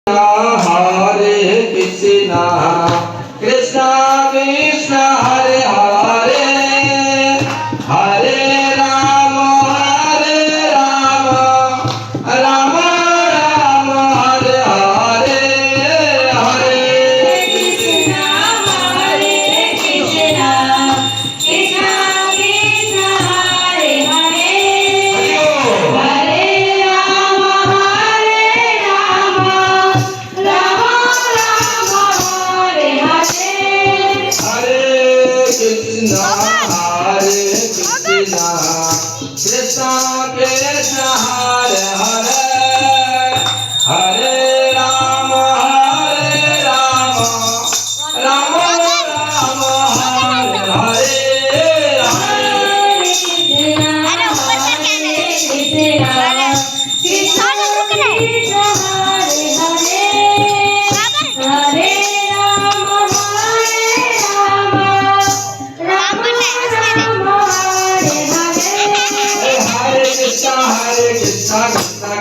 Hare Krishna, Krishna Krishna Hare Hare, Hare Rama, Rama Rama Hare Hare, Hare Krishna, Hare Krishna, Krishna Krishna, Hare Hare, Hare Rama, Rama Rama, Hare Hare. Hare Krishna, Krishna Krishna Hare Hare, Hare Rama, Rama Rama Hare Hare, Hare Hare Krishna, Krishna